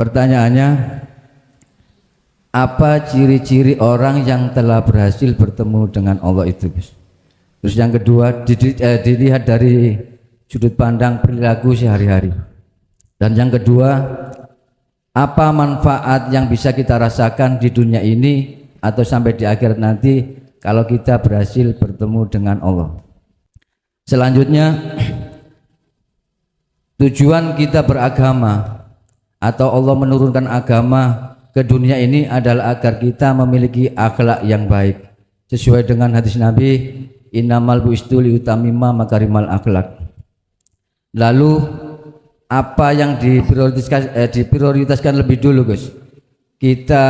Pertanyaannya, apa ciri-ciri orang yang telah berhasil bertemu dengan Allah itu, Gus? Terus yang kedua, dilihat dari sudut pandang perilaku sehari-hari. Dan yang kedua, apa manfaat yang bisa kita rasakan di dunia ini atau sampai di akhirat nanti kalau kita berhasil bertemu dengan Allah. Selanjutnya, tujuan kita beragama atau Allah menurunkan agama ke dunia ini adalah agar kita memiliki akhlak yang baik sesuai dengan hadis Nabi, innamal bu'istu liutamima makarimal akhlak. Lalu apa yang diprioritaskan lebih dulu, Gus? Kita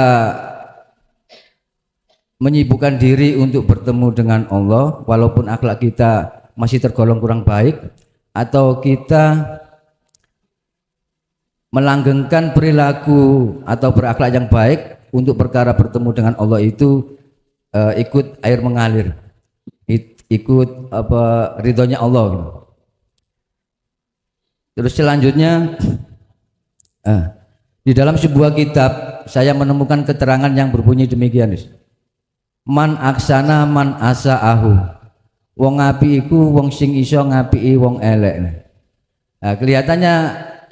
menyibukkan diri untuk bertemu dengan Allah walaupun akhlak kita masih tergolong kurang baik, atau kita melanggengkan perilaku atau berakhlak yang baik untuk perkara bertemu dengan Allah itu ikut air mengalir, ikut ridhonya Allah gitu. Terus selanjutnya di dalam sebuah kitab saya menemukan keterangan yang berbunyi demikian, man aksana man asa'ahu, wong api iku wong sing iso ngapii wong elek. Nah, kelihatannya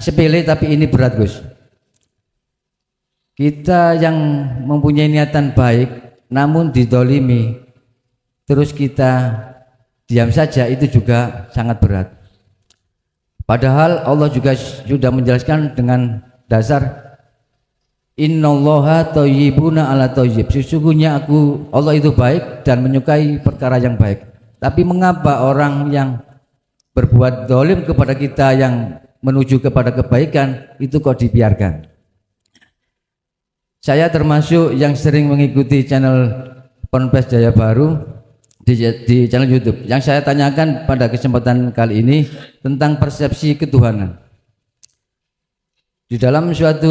sepele tapi ini berat, Gus. Kita yang mempunyai niatan baik namun didolimi terus kita diam saja, itu juga sangat berat. Padahal Allah juga sudah menjelaskan dengan dasar innallaha thayyibuna ala thayyib, sesungguhnya Allah itu baik dan menyukai perkara yang baik. Tapi mengapa orang yang berbuat zalim kepada kita yang menuju kepada kebaikan itu kok dibiarkan? Saya termasuk yang sering mengikuti channel Ponpes Jaya Baru di channel YouTube. Yang saya tanyakan pada kesempatan kali ini tentang persepsi ketuhanan. Di dalam suatu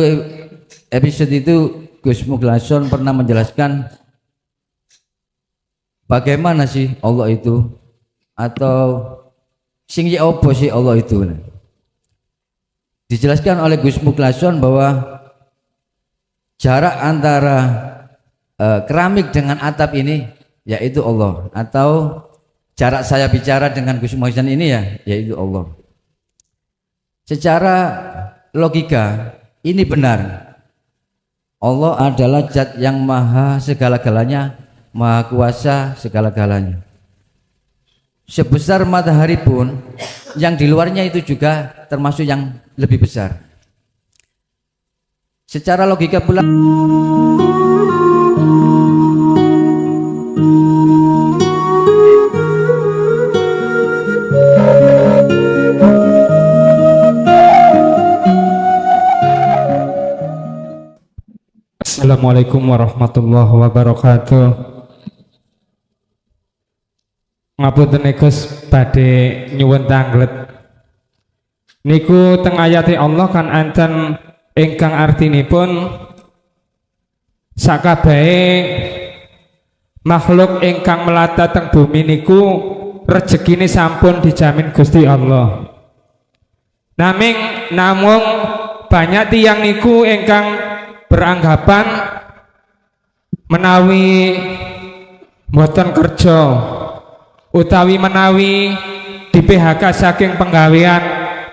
episode itu Gus Muglason pernah menjelaskan bagaimana sih Allah itu, atau sing ya opo sih Allah itu. Dijelaskan oleh Gus Muglason bahwa jarak antara keramik dengan atap ini yaitu Allah, atau jarak saya bicara dengan Gus Muglason ini yaitu Allah. Secara logika ini benar. Allah adalah zat yang maha segala-galanya, maha kuasa segala-galanya. Sebesar matahari pun yang di luarnya itu juga termasuk yang lebih besar. Secara logika pula Assalamualaikum warahmatullahi wabarakatuh. Ngapunten Gus, badhe nyuwun tanglet. Niku teng ayate Allah kan anten ingkang artinipun sakabehe makhluk ingkang melata teng bumi niku rezekine sampun dijamin Gusti Allah. Namung banyak tiyang niku ingkang beranggapan menawi mboten kerja utawi menawi di PHK saking penggawean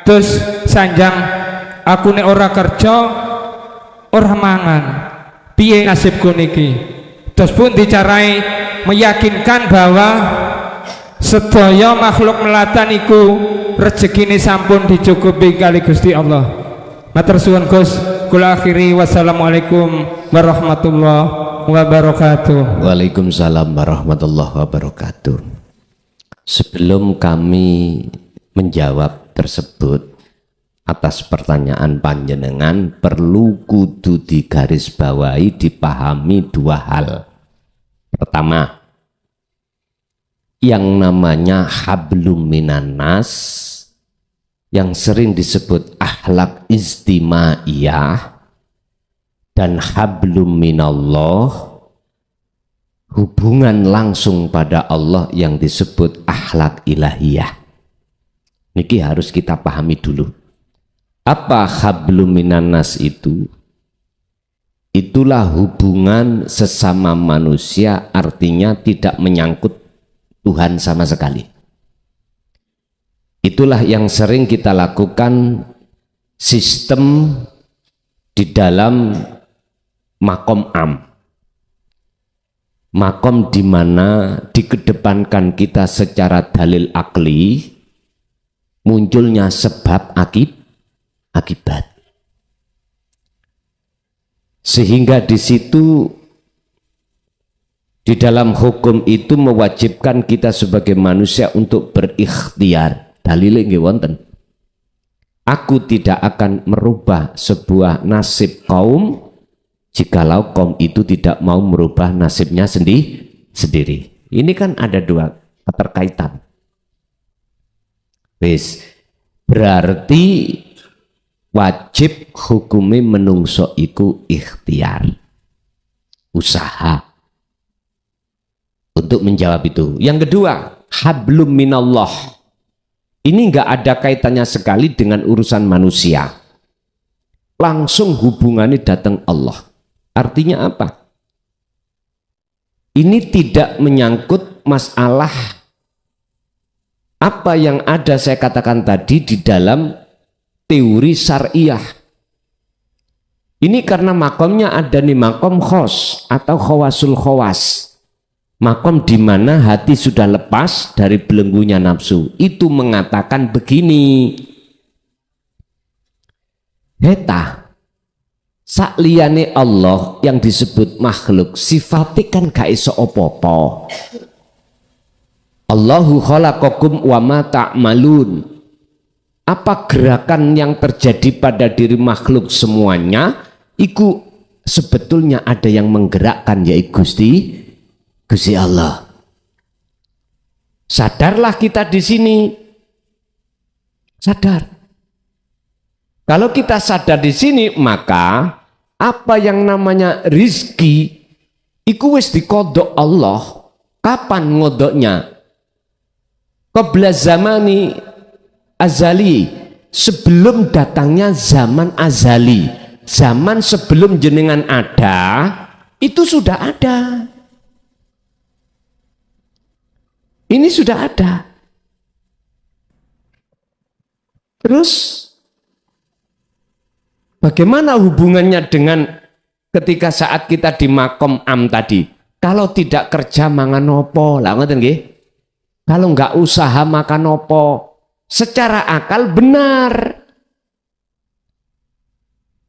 terus sanjang aku nek ora kerja ora mangan, piye nasibku niki. Terus pun dicarai meyakinkan bahwa sedaya makhluk melata niku rezekine sampun dicukupi kali Gusti Allah. Matur suwun Gus, kula akhiri wassalamualaikum warahmatullahi wabarakatuh. Waalaikumsalam warahmatullahi wabarakatuh. Sebelum kami menjawab tersebut atas pertanyaan panjenengan, perlu kudu digarisbawahi, dipahami dua hal. Pertama, yang namanya hablum minan nas yang sering disebut akhlak istimaiyah dan hablum minallah, hubungan langsung pada Allah yang disebut akhlak ilahiyah. Niki harus kita pahami dulu. Apa hablum minan nas itu? itulah hubungan sesama manusia, artinya tidak menyangkut Tuhan sama sekali. Itulah yang sering kita lakukan sistem di dalam makom am. Makom di mana dikedepankan kita secara dalil akli, munculnya sebab akibat. Sehingga di situ di dalam hukum itu mewajibkan kita sebagai manusia untuk berikhtiar. Dalile nggih wonten. Aku tidak akan merubah sebuah nasib kaum jikalau kaum itu tidak mau merubah nasibnya sendiri. Ini kan ada dua keterkaitan. Wis, berarti wajib hukumi menungso iku ikhtiar, usaha untuk menjawab itu. Yang kedua, hablum minallah. Ini enggak ada kaitannya sekali dengan urusan manusia. Langsung hubungannya datang Allah. Artinya apa? Ini tidak menyangkut masalah apa yang ada saya katakan tadi di dalam teori syariah. Ini karena makomnya ada nih makom khos atau khawasul khawas. Makom di mana hati sudah lepas dari belenggunya nafsu. Itu mengatakan begini. Heta sakliyane Allah yang disebut makhluk sifatnya kan gak iso opo-opo. Allahu khalaqakum wa ma ta'malun. Apa gerakan yang terjadi pada diri makhluk semuanya itu sebetulnya ada yang menggerakkan, yaitu Gusti Allah. Sadarlah kita di sini. Sadar. Kalau kita sadar di sini, maka apa yang namanya rizki iku wis dikodok Allah. Kapan ngodoknya? Qabla zamani azali, sebelum datangnya zaman azali, zaman sebelum jenengan ada, itu sudah ada. Ini sudah ada. Terus bagaimana hubungannya dengan ketika saat kita di makom am tadi? Kalau tidak kerja mangan opo, lah ngoten nggih? Kalau nggak usaha makan opo? Secara akal benar.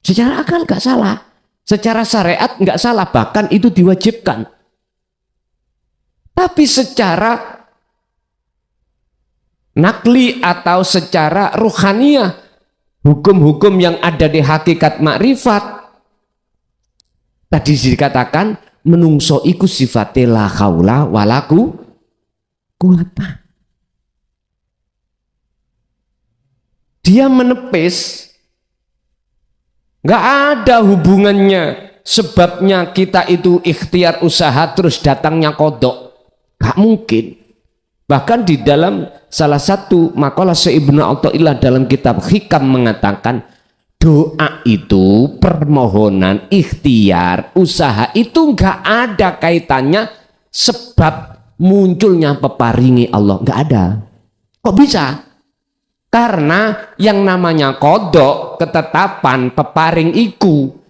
Secara akal nggak salah. Secara syariat nggak salah, bahkan itu diwajibkan. Tapi secara nakli atau secara ruhaniyah, hukum-hukum yang ada di hakikat makrifat, tadi dikatakan menungso iku sifate la haula walaku kuwata. Dia menepis, nggak ada hubungannya sebabnya kita itu ikhtiar usaha terus datangnya kodok, nggak mungkin. Bahkan di dalam salah satu makalah Ibnu Athaillah dalam kitab Hikam mengatakan doa itu, permohonan, ikhtiar, usaha itu nggak ada kaitannya sebab munculnya peparingi Allah, nggak ada. Kok bisa? Karena yang namanya kodok, ketetapan, peparing iku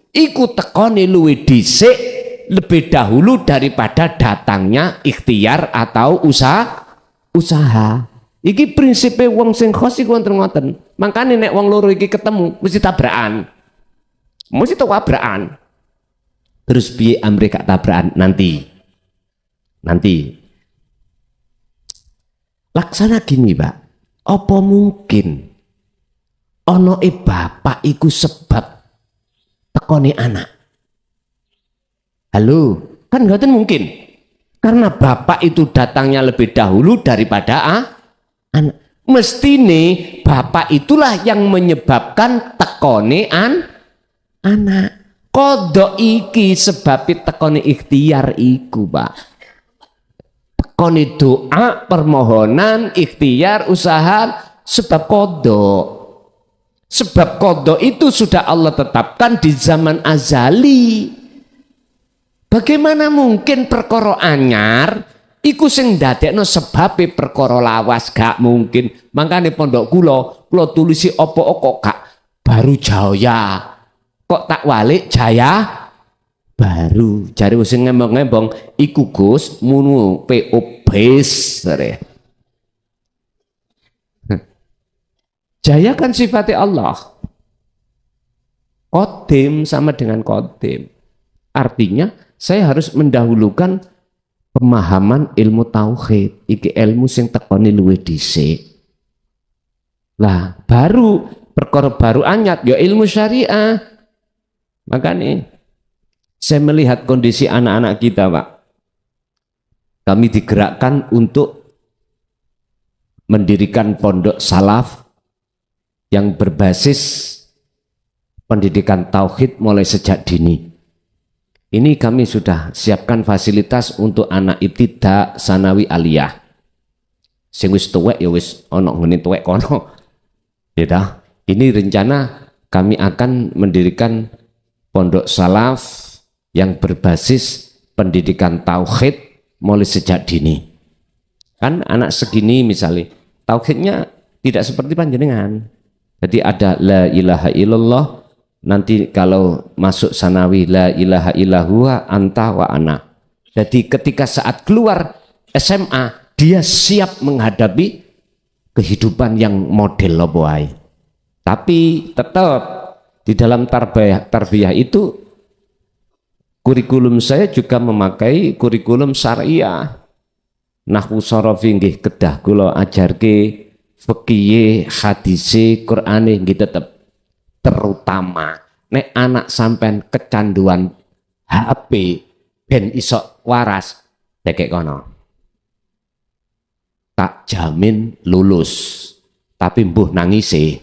tekoni luwih dhisik lebih dahulu daripada datangnya ikhtiar atau usaha. Iki prinsipnya wong sing khos iku wonten-wonten. Makane nek wong loro iki ketemu mesti tabrakan. Mesti tabrakan. Terus piye amre gak tabrakan nanti. Laksana gini, Pak. Apa mungkin ana bapak iku sebab tekone anak? Halo, kan ngoten mungkin. Karena bapak itu datangnya lebih dahulu daripada anak. Mestine bapak itulah yang menyebabkan tekone anak. Kodok iki sebab tekone ikhtiar iku, Pak. Tekone doa, permohonan, ikhtiar, usaha sebab kodok. Sebab kodok itu sudah Allah tetapkan di zaman azali. Bagaimana mungkin perkara anyar iku sing ndadekno sebabe perkara lawas? Gak mungkin. Makane pondok kula tulisi apa kok Kak baru jaya. Kok tak walik jaya baru. Jare sing ngembang-ngembang iku Gus munu PO base. Jaya kan sifatnya Allah. Qadim sama dengan qadim. Artinya saya harus mendahulukan pemahaman ilmu tauhid. Iki ilmu sing tekoni luwih dhisik. Lah, baru perkara baru anyat ya ilmu syariah. Makanya saya melihat kondisi anak-anak kita, Pak. Kami digerakkan untuk mendirikan pondok salaf yang berbasis pendidikan tauhid mulai sejak dini. Ini kami sudah siapkan fasilitas untuk anak ibtidak, sanawi, aliyah. Sing wis tuwek ya wis ana ngene tuwek kono. Ya dah. Ini rencana kami akan mendirikan pondok salaf yang berbasis pendidikan tauhid mulai sejak dini. Kan anak segini misalnya tauhidnya tidak seperti panjenengan. Jadi ada la ilaha illallah. Nanti kalau masuk sanawi la ilaha illallah anta wa ana. Jadi ketika saat keluar SMA dia siap menghadapi kehidupan yang model loboai. Tapi tetap di dalam tarbiyah itu kurikulum saya juga memakai kurikulum syariah. Nahwu sorofi nggih kedah kula ajarke fikih, hadise, Qur'ane nggih tetep. Terutama nek anak sampean kecanduan HP ben iso waras dekek kono tak jamin lulus tapi mbuh nangisi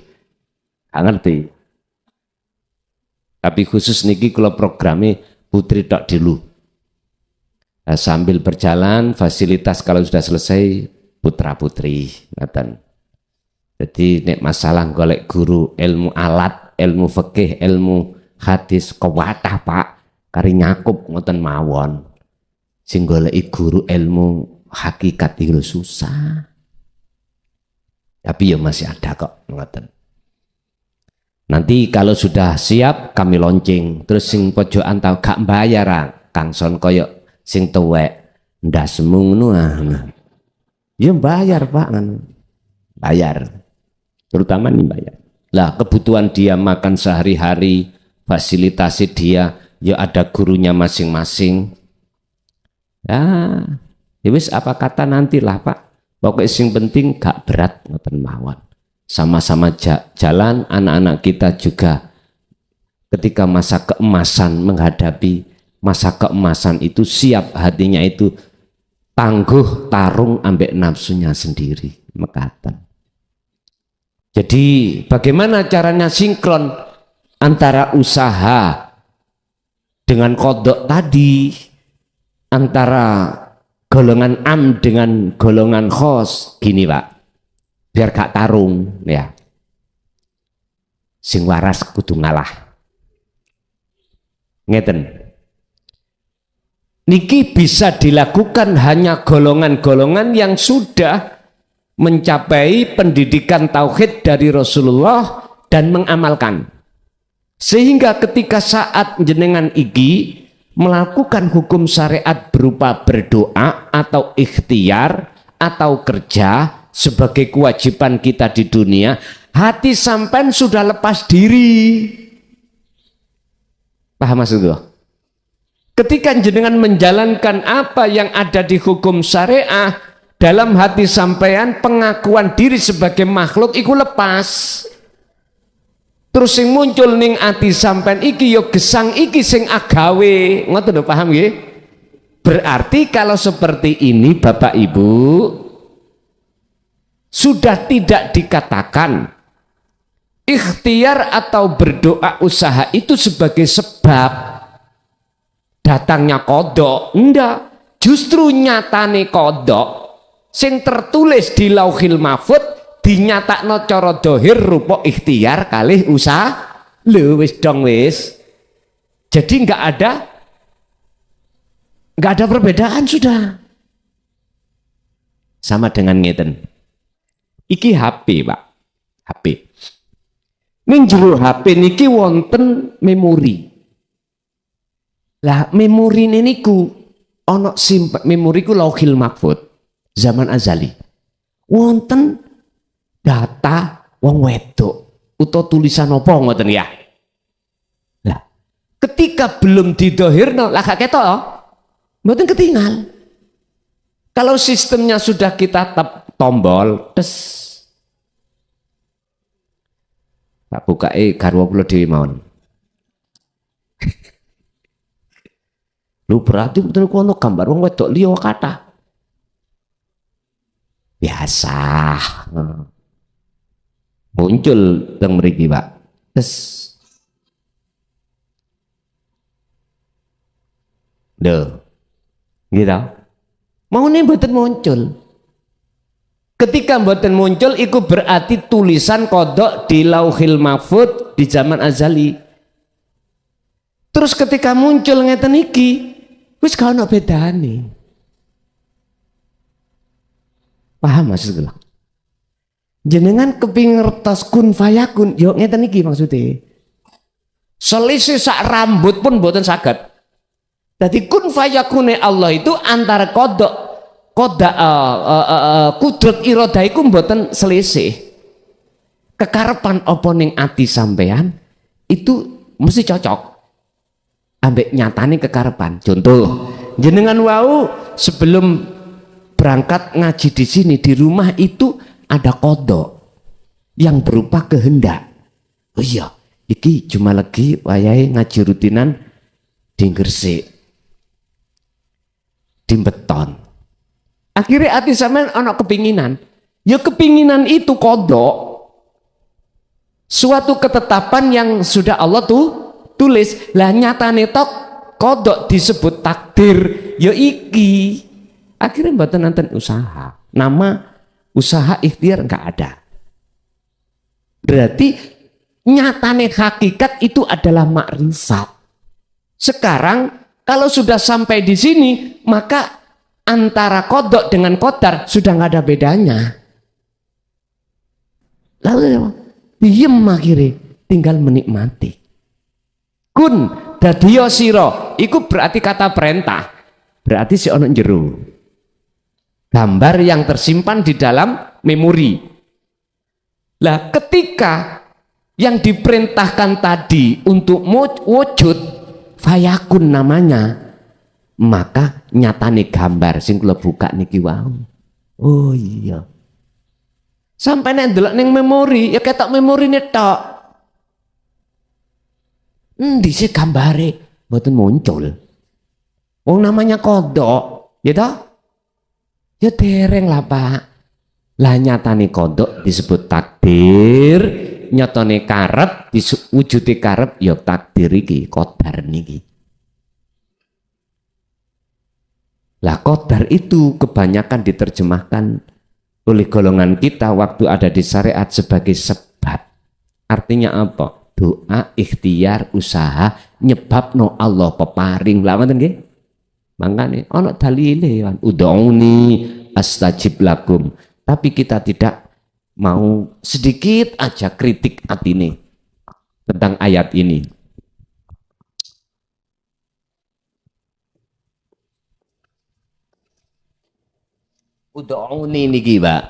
gak ngerti. Tapi khusus niki kula programe putri tok dulu. Nah, sambil berjalan fasilitas kalau sudah selesai putra putri ngaten. Jadi nek masalah golek guru ilmu alat, ilmu fikih, ilmu hadis kewatah Pak, kari nyakup ngoten mawon. Sing goleki guru ilmu hakikat itu susah. Tapi ya masih ada kok ngoten. Nanti kalau sudah siap kami launching, terus sing pojokan tau gak bayar Kang Son koyo sing tuwek ndas ngono ya bayar Pak, bayar. Terutama nih bayar. Lah kebutuhan dia makan sehari-hari, fasilitasi dia, ya ada gurunya masing-masing. Ya wis apa kata nantilah Pak. Pokoknya sing penting gak berat ngoten mawon. Sama-sama jalan anak-anak kita juga ketika masa keemasan menghadapi masa keemasan itu siap hatinya itu tangguh tarung ambek nafsunya sendiri mekaten. Jadi bagaimana caranya sinkron antara usaha dengan kodok tadi, antara golongan am dengan golongan khos, gini Pak, biar gak tarung ya. Sing waras kudu ngalah. Ngeten. Niki bisa dilakukan hanya golongan-golongan yang sudah mencapai pendidikan tauhid dari Rasulullah dan mengamalkan. Sehingga ketika saat jenengan iki melakukan hukum syariat berupa berdoa atau ikhtiar atau kerja sebagai kewajiban kita di dunia, hati sampean sudah lepas diri. Paham maksudnya? Ketika jenengan menjalankan apa yang ada di hukum syariah, dalam hati sampean pengakuan diri sebagai makhluk iku lepas. Terus sing muncul ning ati sampean iki yo gesang iki sing agawe. Ngoten lho, paham nggih? Berarti kalau seperti ini Bapak Ibu sudah tidak dikatakan ikhtiar atau berdoa usaha itu sebagai sebab datangnya kodok. Enggak, justru nyatane kodok sing tertulis di Lauhil Mahfud dinyatakno cara dohir rupa ikhtiar kalih usaha. Lho wis dong wis. Jadi enggak ada nggak ada perbedaan sudah. Sama dengan ngeten. Iki HP, Pak. HP. Ning jero HP niki wonten memori. Lah memori niku ana memori ku Lauhil Mahfuz zaman azali. Wonten data wong wedok utawa tulisan apa ngoten ya. Lah ketika belum didohirno lah gak ketok mboten ketinggal. Kalau sistemnya sudah kita tombol tes tak buka garwa kula dhewe mawon. Lu berarti betul kono gambar wong wedok liya kata. Biasa. Muncul teng mriki, Pak. Tes. Gitu. Mau nih mboten muncul. Ketika mboten muncul, itu berarti tulisan kodok di Lauhil Mahfuz di zaman azali. Terus ketika muncul ngeten iki, wis gak ono bedane. Paham maksud kula? Jenengan kepingin ngertos kun fayakun, yo ngeten iki maksudnya. Selisih sak rambut pun mboten saged. Jadi kun fayakune Allah itu antara kodok kudrat iradah iku mboten selisih. Kekarepan apa ning ati sampean itu mesti cocok ambek nyatane kekarepan. Contoh, jenengan wau sebelum berangkat ngaji di sini di rumah itu ada kodok yang berupa kehendak. Oh iya, iki cuma lagi wayahe ngaji rutinan di Gresik. Di beton. Akhirnya hati sampean ana kepinginan. Ya kepinginan itu kodok. Suatu ketetapan yang sudah Allah tulis. Lah nyatane tok kodok disebut takdir. Ya iki. Akhirnya mboten nanten usaha. Nama usaha ikhtiar enggak ada. Berarti nyatane hakikat itu adalah makrifat. Sekarang kalau sudah sampai di sini, maka antara kodok dengan qadar sudah nggak ada bedanya. Lalu diem akhirnya, tinggal menikmati. Kun dadiyo siro, itu berarti kata perintah, berarti si ono jero. Gambar yang tersimpan di dalam memori. Lah ketika yang diperintahkan tadi untuk wujud fayakun namanya, maka nyatane gambar sing kula buka niki wau. Oh iya. Sampai nek ndelok ning memori ya ketok memorine tok. Endi sih gambare mboten muncul. Wong namanya kodok, ya toh? Ya dereng lah, Pak. Lah nyatane kodok disebut takdir, nyatane karep diwujudi karep ya takdir iki, qadar niki. Lah qadar itu kebanyakan diterjemahkan oleh golongan kita waktu ada di syariat sebagai sebab. Artinya apa? Doa, ikhtiar, usaha nyebabno Allah peparing. Lah ngoten nggih? Mangkane ana dalile kan ud'uni astajib lakum. Tapi kita tidak mau sedikit aja kritik atine tentang ayat ini. Ud'uni niki, Pak.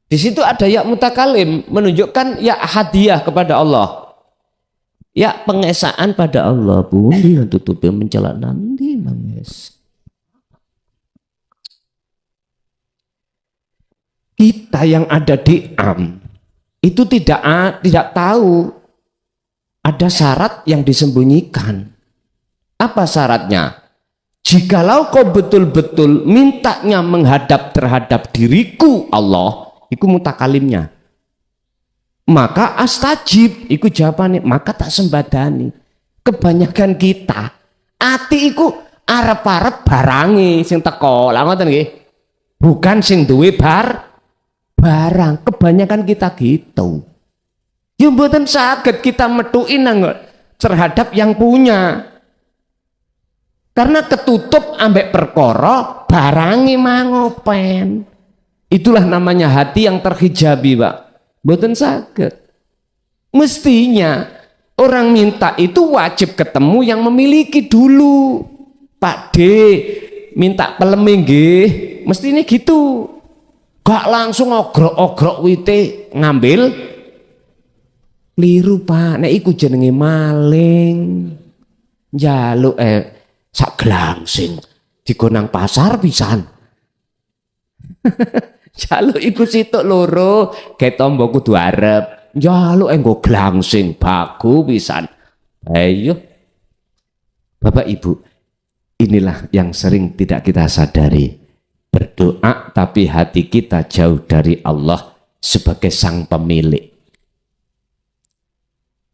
Di situ ada ya mutakalim menunjukkan ya hadiah kepada Allah. Ya pengesaan pada Allah. Bumi yang tutupi mencela nanti manges. Kita yang ada di itu tidak tahu ada syarat yang disembunyikan. Apa syaratnya? Jikalau kau betul-betul mintanya menghadap terhadap diriku Allah, itu mutakalimnya. Maka astajib, itu jawabannya. Maka tak sembadani. Kebanyakan kita, ati iku arep-arep barangi sing teko. Lah ngoten nggih. Bukan sing duwe barang. Kebanyakan kita gitu. Ya mboten saged kita metuki nang terhadap yang punya. Karena ketutup ambek perkara barangi mangopen. Itulah namanya hati yang terhijabi, Pak. Mboten saged. Mestinya orang minta itu wajib ketemu yang memiliki dulu. Pak D minta peleme nggih, mestine gitu. Gak langsung ogrok-ogrok wite ngambil. Liru, Pak. Nek iku jenenge maling. Njaluk sak glangsing digonang pasar pisan. Njaluk iku situk loro, ge tombo kudu arep. Njaluk enggo glangsing baku pisan. Ayo. Bapak Ibu, inilah yang sering tidak kita sadari. Berdoa tapi hati kita jauh dari Allah sebagai sang pemilik.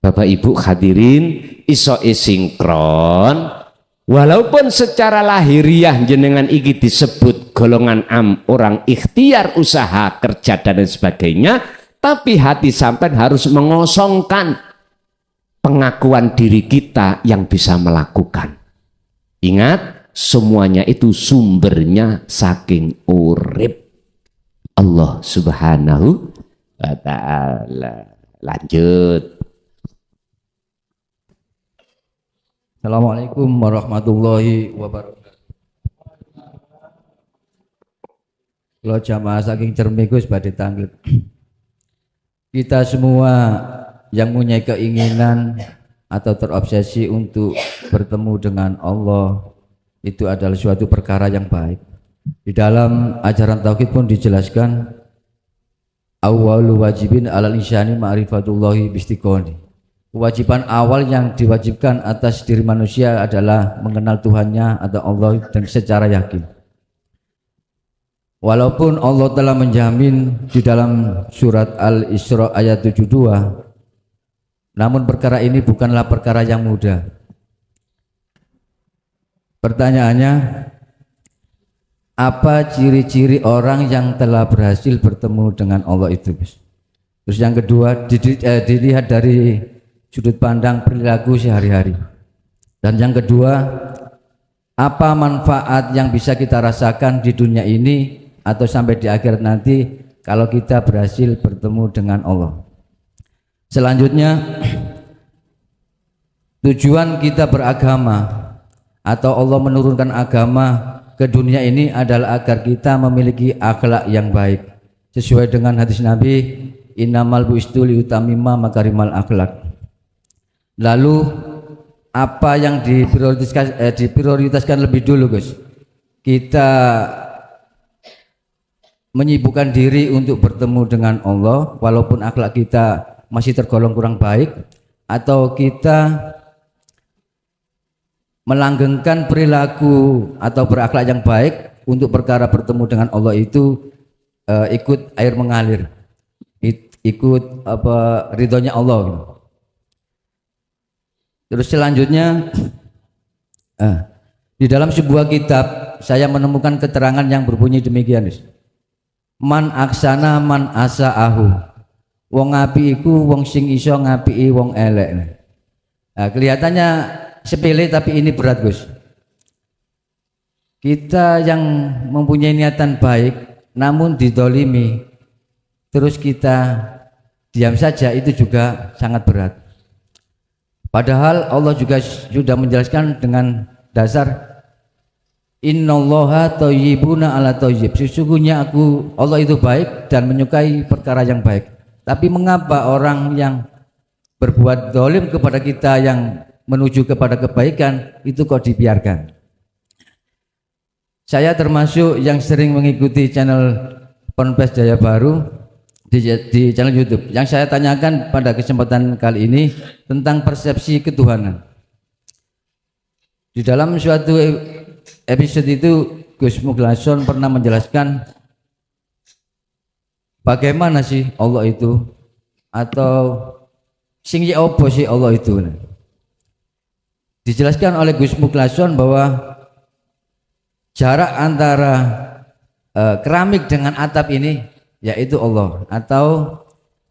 Bapak Ibu hadirin, iso sinkron. Walaupun secara lahiriah jenengan iki disebut golongan orang ikhtiar usaha kerja dan sebagainya, tapi hati sampean harus mengosongkan pengakuan diri kita yang bisa melakukan. Ingat, semuanya itu sumbernya saking urip Allah Subhanahu wa ta'ala. Lanjut. Assalamualaikum warahmatullahi wabarakatuh. Kalau jamaah saking cermikus badhe tanggel. Kita semua yang punya keinginan atau terobsesi untuk bertemu dengan Allah itu adalah suatu perkara yang baik. Di dalam ajaran tauhid pun dijelaskan awwalu wajibin alal insani ma'rifatullahi bistiqoni. Kewajiban awal yang diwajibkan atas diri manusia adalah mengenal Tuhannya atau Allah dan secara yakin. Walaupun Allah telah menjamin di dalam surat Al-Isra ayat 72, namun perkara ini bukanlah perkara yang mudah. Pertanyaannya, apa ciri-ciri orang yang telah berhasil bertemu dengan Allah itu? Terus yang kedua, dilihat dari sudut pandang perilaku sehari-hari. Dan yang kedua, apa manfaat yang bisa kita rasakan di dunia ini atau sampai di akhirat nanti kalau kita berhasil bertemu dengan Allah. Selanjutnya, tujuan kita beragama atau Allah menurunkan agama ke dunia ini adalah agar kita memiliki akhlak yang baik sesuai dengan hadis Nabi, innamal bu'istu liutamima makarimal akhlak. Lalu apa yang diprioritaskan lebih dulu, Gus? Kita menyibukkan diri untuk bertemu dengan Allah walaupun akhlak kita masih tergolong kurang baik, atau kita melanggengkan perilaku atau berakhlak yang baik untuk perkara bertemu dengan Allah itu ikut air mengalir, ikut apa ridhonya Allah gitu. Terus selanjutnya di dalam sebuah kitab saya menemukan keterangan yang berbunyi demikian. Man aksana man asa'ahu. Wong ngapi iku wong sing iso ngapii wong elek. Nah, kelihatannya sepele tapi ini berat, Gus. Kita yang mempunyai niatan baik namun didolimi terus kita diam saja itu juga sangat berat. Padahal Allah juga sudah menjelaskan dengan dasar innallaha thayyibuna ala thayyib. Sesungguhnya Allah itu baik dan menyukai perkara yang baik. Tapi mengapa orang yang berbuat zalim kepada kita yang menuju kepada kebaikan itu kok dibiarkan? Saya termasuk yang sering mengikuti channel Ponpes Jaya Baru di channel YouTube. Yang saya tanyakan pada kesempatan kali ini tentang persepsi ketuhanan. Di dalam suatu episode itu Gus Muglason pernah menjelaskan bagaimana sih Allah itu, atau sing ya apa sih Allah itu. Dijelaskan oleh Gus Muglason bahwa jarak antara keramik dengan atap ini yaitu Allah, atau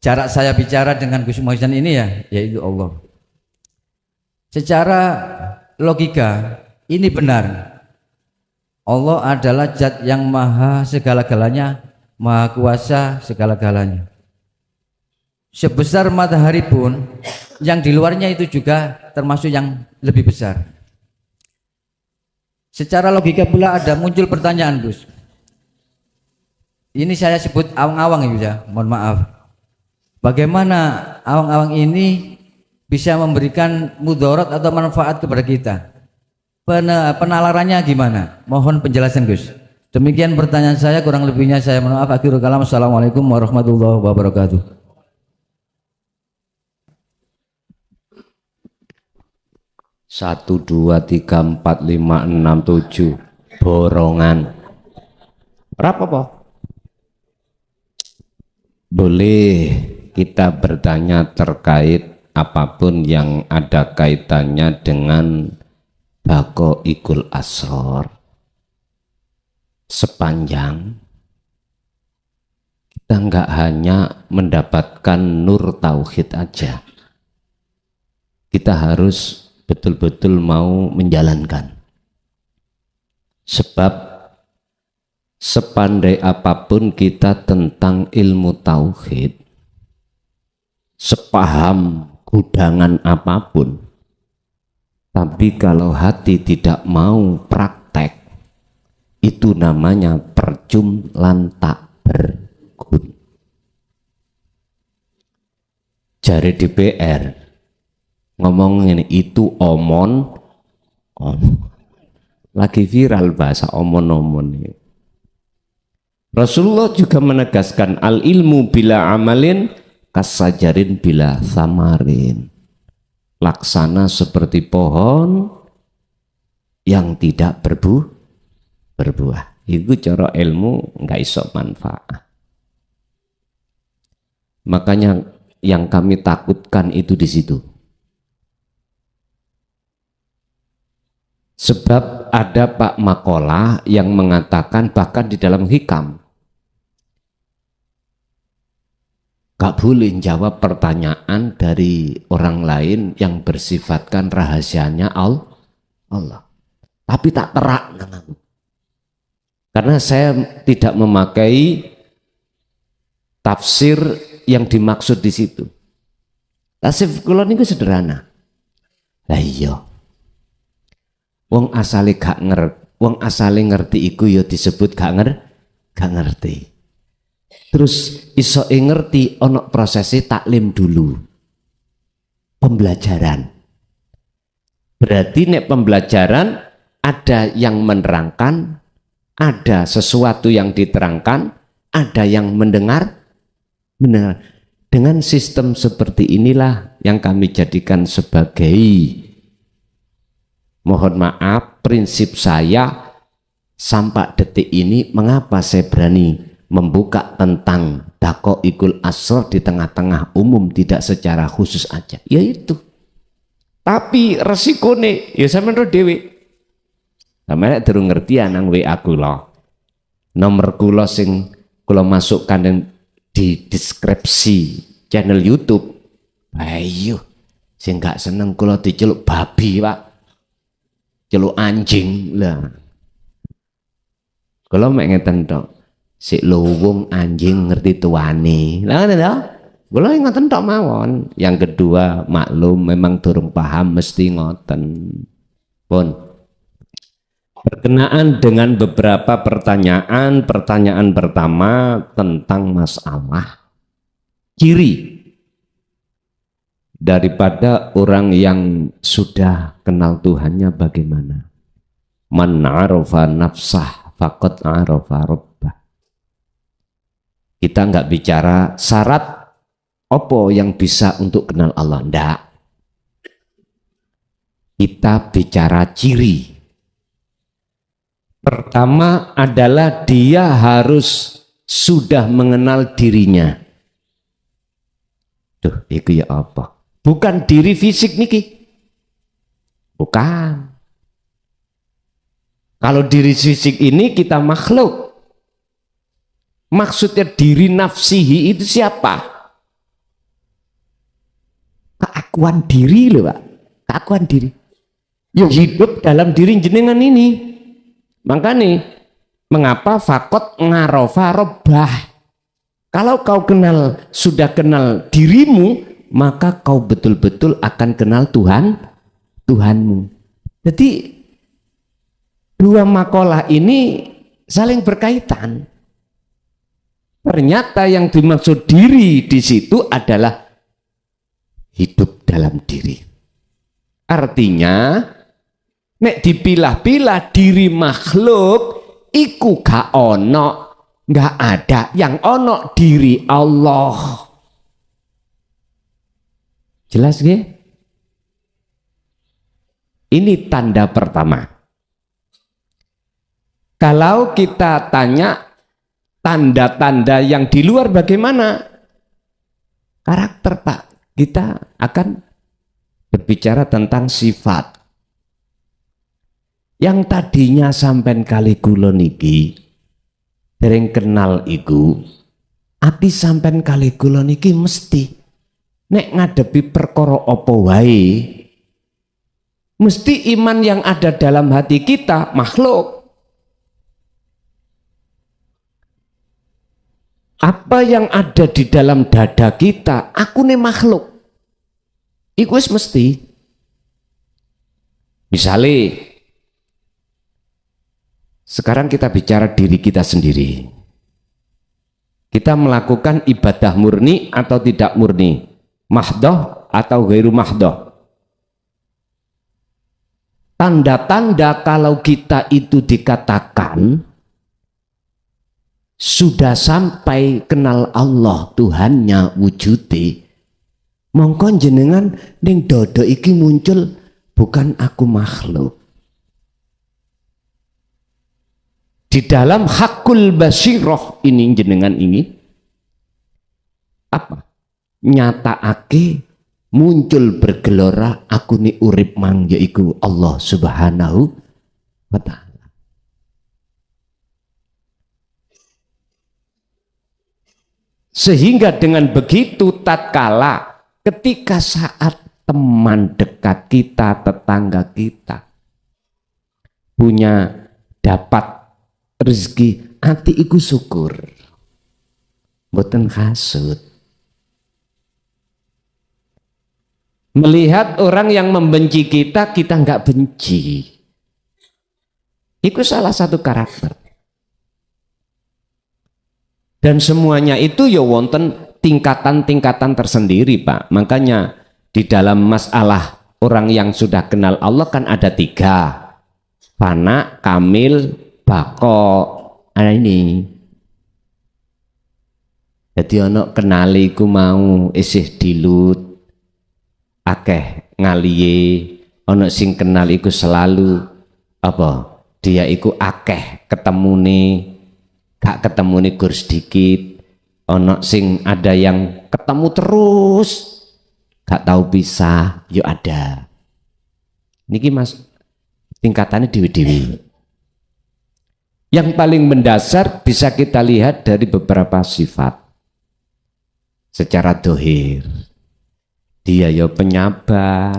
jarak saya bicara dengan Gus Muhsin ini yaitu Allah. Secara logika ini benar. Allah adalah zat yang maha segala-galanya, maha kuasa segala-galanya. Sebesar matahari pun, yang di luarnya itu juga termasuk yang lebih besar. Secara logika pula ada muncul pertanyaan, Gus. Ini saya sebut awang-awang ya, mohon maaf. Bagaimana awang-awang ini bisa memberikan mudarat atau manfaat kepada kita? Penalarannya gimana? Mohon penjelasan, Gus. Demikian pertanyaan saya, kurang lebihnya saya mohon maaf. Akhirul kalam. Assalamualaikum warahmatullahi wabarakatuh. Satu, dua, tiga, empat, lima, enam, tujuh, borongan. Berapa, Pak? Boleh kita bertanya terkait apapun yang ada kaitannya dengan baqaikul asrar, sepanjang kita enggak hanya mendapatkan nur tauhid aja, kita harus betul-betul mau menjalankan. Sebab sepandai apapun kita tentang ilmu tauhid, sepaham gudangan apapun, tapi kalau hati tidak mau praktek, itu namanya percum lan tak bergun. Jari DPR ngomong ini, itu omon lagi viral bahasa omon-omon ini. Rasulullah juga menegaskan al ilmu bila amalin kasajarin bila samarin. Laksana seperti pohon yang tidak berbuah. Itu cara ilmu nggak iso manfaat. Makanya yang kami takutkan itu di situ. Sebab ada Pak Makola yang mengatakan bahkan di dalam hikam, gak boleh jawab pertanyaan dari orang lain yang bersifatkan rahasianya Allah. Tapi tak terak. Karena saya tidak memakai tafsir yang dimaksud di situ. Tafsir kula niku sederhana. Lah iya. Wong asale ngerti iku ya disebut gak ngerti. Terus iso ngerti ono prosesi taklim dulu, pembelajaran. Berarti nek pembelajaran ada yang menerangkan, ada sesuatu yang diterangkan, ada yang mendengar. Dengan sistem seperti inilah yang kami jadikan sebagai, mohon maaf, prinsip saya sampai detik ini. Mengapa saya berani membuka tentang baqaikul asrar di tengah-tengah umum, tidak secara khusus aja, yaitu. Tapi resikone ya sampeyan ro dhewe. Sampeyan durung ngerti nang WA kula. Nomor kula sing kula masukkan di deskripsi channel YouTube. Ayo, sing gak seneng kula diceluk babi, Pak. Celuk anjing lah. Kula mek ngeten tok. Si luwung anjing ngerti tuane. Lah ngono to? Kula ngoten tok mawon. Yang kedua, maklum memang durung paham mesti ngoten. Pun berkenaan dengan beberapa pertanyaan. Pertanyaan pertama tentang masalah ciri daripada orang yang sudah kenal Tuhannya bagaimana. Man 'arafa nafsah faqad 'arafa rabbah. Kita nggak bicara syarat apa yang bisa untuk kenal Allah, enggak. Kita bicara ciri. Pertama adalah dia harus sudah mengenal dirinya. Duh, itu ya apa? Bukan diri fisik niki. Bukan. Kalau diri fisik ini kita makhluk. Maksudnya diri nafsihi itu siapa? Keakuan diri loh, Pak. Keakuan diri. ya hidup dalam diri jenengan ini. Makanya mengapa fakot ngarofa robah. Kalau kau sudah kenal dirimu, maka kau betul-betul akan kenal Tuhanmu. Jadi dua makalah ini saling berkaitan. Ternyata yang dimaksud diri di situ adalah hidup dalam diri. Artinya, nek dipilah-pilah diri makhluk, iku gak ono, gak ada yang ono diri Allah. Jelas gak? Ini tanda pertama. Kalau kita tanya tanda-tanda yang di luar bagaimana? Karakter, Pak. Kita akan berbicara tentang sifat. Yang tadinya sampean kali kula niki dereng kenal iku, ati sampean kali kula niki mesti nek ngadepi perkara apa wae, mesti iman yang ada dalam hati kita makhluk. Apa yang ada di dalam dada kita, aku nih makhluk. Iku wis mesti. Misalnya, sekarang kita bicara diri kita sendiri. Kita melakukan ibadah murni atau tidak murni, mahdoh atau ghairu mahdoh. Tanda-tanda kalau kita itu dikatakan sudah sampai kenal Allah Tuhannya wujudi, mongko jenengan ning dodo iki muncul bukan aku makhluk. Di dalam hakul basiroh ini jenengan ini apa? Nyataake muncul bergelora aku ni urip mang yaiku Allah Subhanahu wa ta'ala. Sehingga dengan begitu tatkala ketika saat teman dekat kita, tetangga kita punya dapat rezeki, ati iku syukur. Mboten hasud. Melihat orang yang membenci kita, kita nggak benci. Itu salah satu karakter. Dan semuanya itu ya wonten tingkatan-tingkatan tersendiri, Pak. Makanya di dalam masalah orang yang sudah kenal Allah kan ada 3. Fana, kamil, bako. Nah ini. Jadi ono kenali ku mau isih dilut. Akeh ngaliye. Ono sing kenal iku selalu apa? Dia iku akeh ketemune. Gak ketemu nih gur sedikit, ono sing ada yang ketemu terus, gak tahu pisah, yuk ada. Niki mas tingkatannya dewi-dewi. Yang paling mendasar bisa kita lihat dari beberapa sifat. Secara dohir, dia ya penyabar,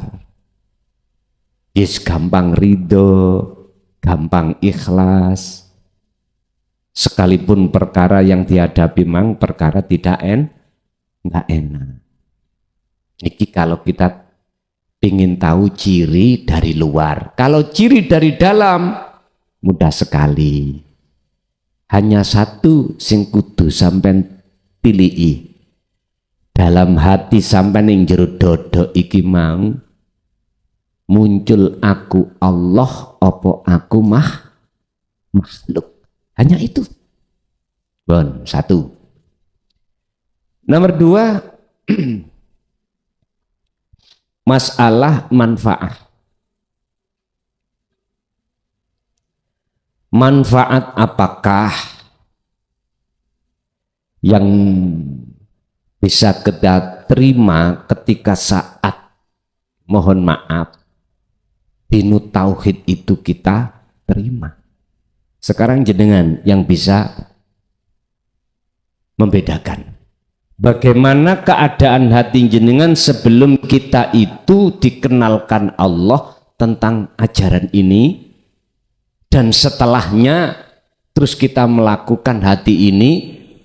yes gampang ridho, gampang ikhlas. Sekalipun perkara yang dihadapi mang perkara tidak nggak enak. Niki kalau kita ingin tahu ciri dari luar, kalau ciri dari dalam mudah sekali. Hanya satu sing kudu sampean pilih. Dalam hati sampean ing jero dodo iki mang muncul aku Allah apa aku makhluk. Hanya itu. Bon, 1. Nomor 2, masalah manfaat. Manfaat apakah yang bisa kita terima ketika saat mohon maaf dinu tauhid itu kita terima? Sekarang jenengan yang bisa membedakan bagaimana keadaan hati jenengan sebelum kita itu dikenalkan Allah tentang ajaran ini, dan setelahnya terus kita melakukan hati ini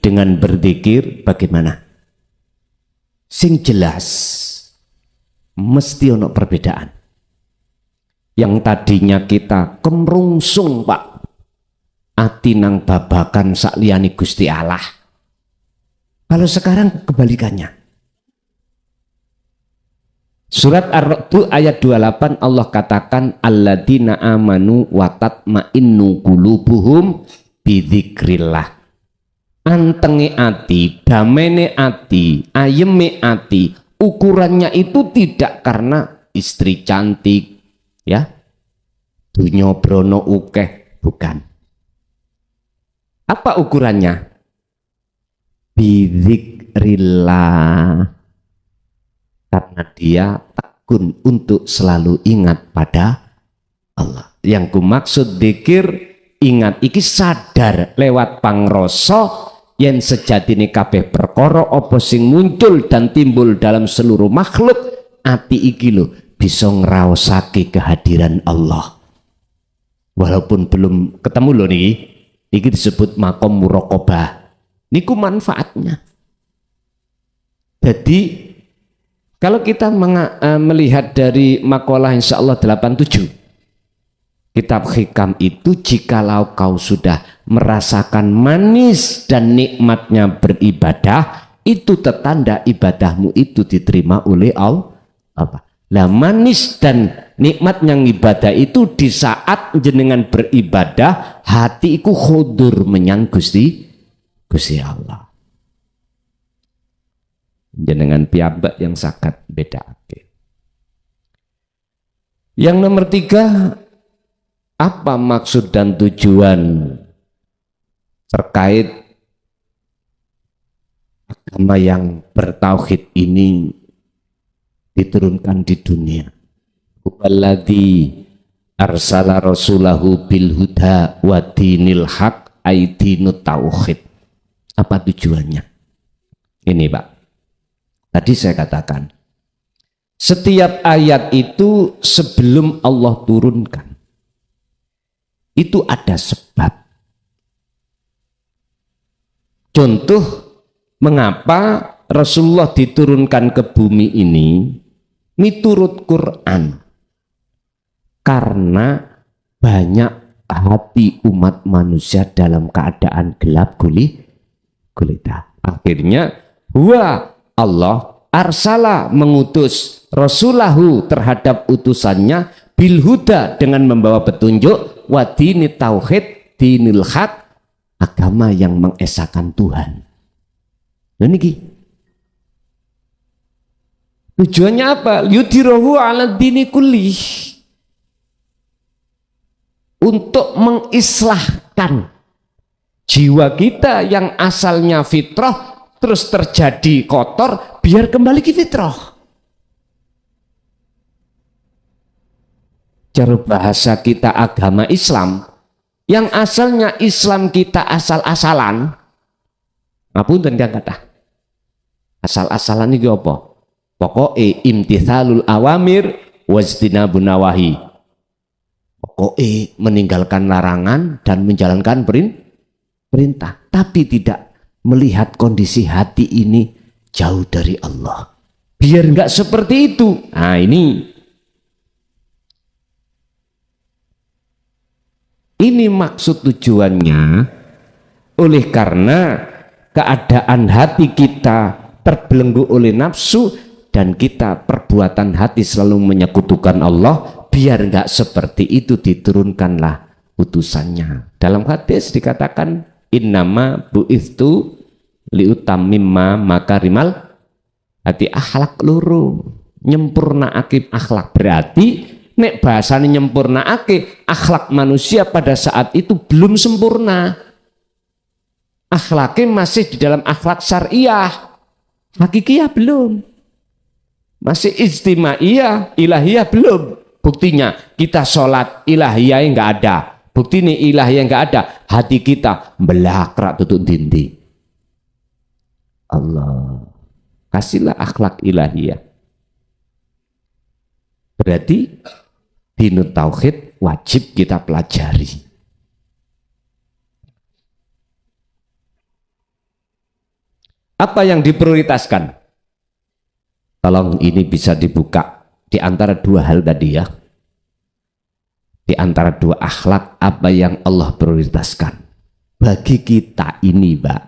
dengan berzikir, bagaimana? Sing jelas mesti ono perbedaan. Yang tadinya kita kemrungsung Pak, ati nang babakan sakliyane Gusti Allah, kalau sekarang kebalikannya. Surat Ar-Ra'd ayat 28 Allah katakan alladzina amanu wa tatma'innu qulubuhum bidzikrillah. Antenge ati, damene ati, ayeme ati, ukurannya itu tidak karena istri cantik, ya, dunya brono ukeh, bukan. Apa ukurannya? Bidzikrillah. Karena dia takun untuk selalu ingat pada Allah. Yang ku maksud dzikir, ingat iki sadar lewat pangrasa yen sejatine kabeh perkara apa sing muncul dan timbul dalam seluruh makhluk, ati iki lho bisa ngraosake kehadiran Allah. Walaupun belum ketemu lho niki, iki disebut maqam muraqabah. Niku manfaatnya. Jadi kalau kita melihat dari makalah insyaallah 87 kitab hikam itu, jikalau kau sudah merasakan manis dan nikmatnya beribadah, itu tertanda ibadahmu itu diterima oleh Allah. Nah, manis dan nikmatnya ibadah itu di saat jenengan beribadah, hati iku khudur menyang Gusti Allah. Jenengan piyambak yang sangat beda. Yang nomor 3, apa maksud dan tujuan terkait agama yang bertauhid ini diturunkan di dunia? Walladzi arsala rasulahu bil huda wa dinil haq aidinut tauhid. Apa tujuannya? Ini Pak, tadi saya katakan setiap ayat itu sebelum Allah turunkan itu ada sebab. Contoh mengapa Rasulullah diturunkan ke bumi ini miturut Quran, karena banyak hati umat manusia dalam keadaan gelap gulita. Akhirnya Allah arsala mengutus rasulahu terhadap utusannya bil huda dengan membawa petunjuk, wa dinit tauhid dinil haq, agama yang mengesahkan Tuhan. Nah niki tujuannya apa? Yudhirahu ala dini kulli, untuk mengislahkan jiwa kita yang asalnya fitrah terus terjadi kotor, biar kembali ke fitrah. Cara bahasa kita agama Islam, yang asalnya Islam kita asal-asalan, ngapunten kan kata asal-asalan iki apa? Pokoke imtithalul awamir wajtinabun nawahi. Pokoke meninggalkan larangan dan menjalankan perintah, tapi tidak melihat kondisi hati ini jauh dari Allah. Biar enggak seperti itu. Nah ini maksud tujuannya. Oleh karena keadaan hati kita terbelenggu oleh nafsu dan kita perbuatan hati selalu menyekutukan Allah, biar enggak seperti itu diturunkanlah utusannya. Dalam hadis dikatakan innama bu'ithtu liutammimma makarimal hati, akhlak loro nyempurnaake akhlak. Berarti nek bahasane nyempurnaake akhlak manusia pada saat itu belum sempurna. Akhlaknya masih di dalam akhlak syariah, hakikiyah belum, masih ijtimaiyah, ilahiyah belum. Buktinya kita sholat ilahiyah enggak ada. Bukti ini ilahiyah enggak ada, hati kita belakrak tutup dindi. Allah kasihlah akhlak ilahiyah. Berarti dinut tauhid wajib kita pelajari. Apa yang diprioritaskan? Tolong ini bisa dibuka di antara dua hal tadi ya. Di antara dua akhlak apa yang Allah prioritaskan. Bagi kita ini, Mbak,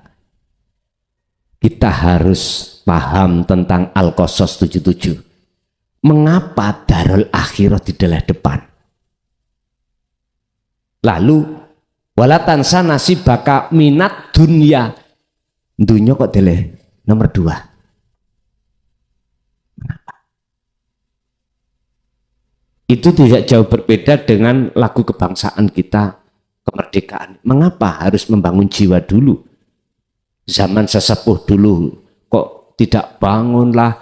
kita harus paham tentang Al-Qasas 77. Mengapa Darul Akhirah di depan? Lalu walatan sana sibaka minat dunia. Dunia kok nomor 2. Itu tidak jauh berbeda dengan lagu kebangsaan kita, kemerdekaan. Mengapa harus membangun jiwa dulu? Zaman sesepuh dulu kok tidak bangunlah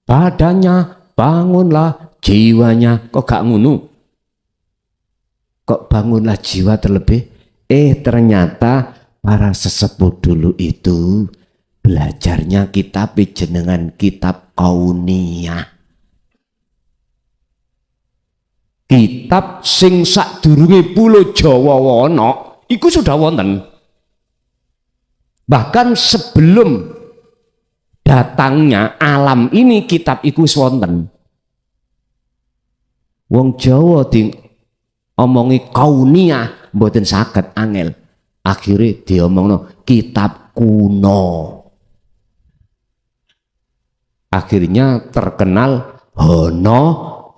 badannya, bangunlah jiwanya, kok gak ngunu? Kok bangunlah jiwa terlebih? Ternyata para sesepuh dulu itu belajarnya kitab jenengan kitab kauniyah. Kitab sing sadurunge pulo Jawa wono iku sudah wonten. Bahkan sebelum datangnya alam ini kitab iku wonten. Wong Jawa di omongi kauniyah mboten saged angel. Akhirnya diomongno kitab kuno. Akhirnya terkenal Hono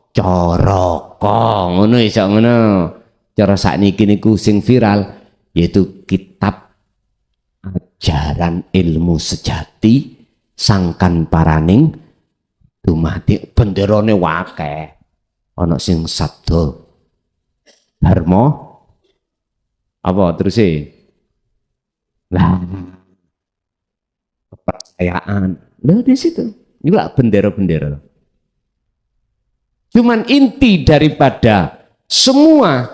Coroko, ngono iso ngono. Cara sakniki niku sing viral yaitu kitab ajaran ilmu sejati sangkan paraning dumadi benderane wakeh. Ana sing sabda dharma apa terus lah kepercayaan. Nah di situ juga bendera-bendera. Cuman inti daripada semua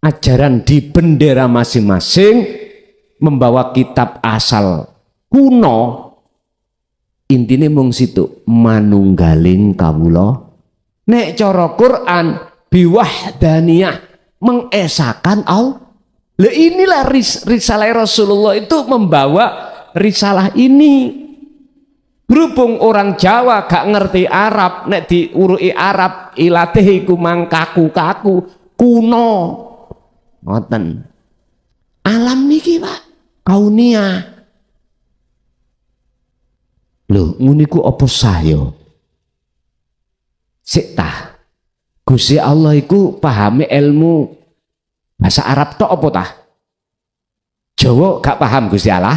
ajaran di bendera masing-masing membawa kitab asal kuno. Intinya mung situ manunggaling kawula. Nek cara Quran biwahdaniyah mengesakan Allah. Lah inilah risalah Rasulullah itu membawa risalah ini. Berhubung orang Jawa gak ngerti Arab, nek diurui Arab ilatih iku mang kaku-kaku kuno. Ngoten. Alam niki, Pak, kaunia. Lho, nguniku apa saya? Sik tah. Gusti Allah iku pahami ilmu bahasa Arab tok apa tah? Jawa gak paham Gusti Allah.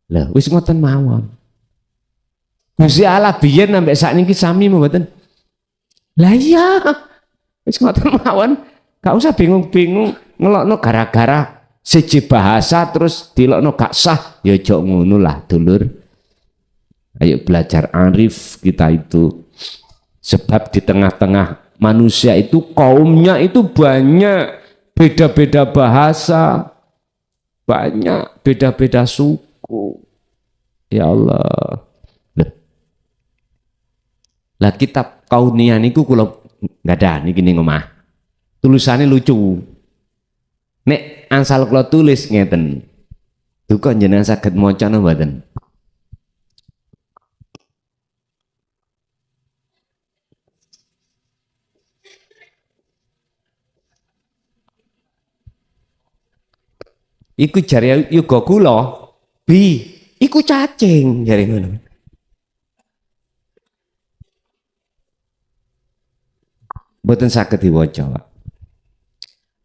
Lah wis ngoten mawon. Gusti Allah biyen sampai sakniki sami mboten. Lah iya. Wis ngoten mawon. Gak usah bingung-bingung ngelokno gara-gara siji bahasa terus dilokno gak sah. Ya aja ngono lah, dulur. Ayo belajar arif kita itu. Sebab di tengah-tengah manusia itu kaumnya itu banyak beda-beda bahasa, banyak beda-beda suku. Ya Allah. Lah kitab kauniyah niku kula nggak ada niki ning omah. Tulisannya lucu. Nek asal kula tulis ngeten. Duka jenengan saged maca napa mboten? Iku jare yoga kula bi iku cacing jare ngono. Mboten saged diwaca.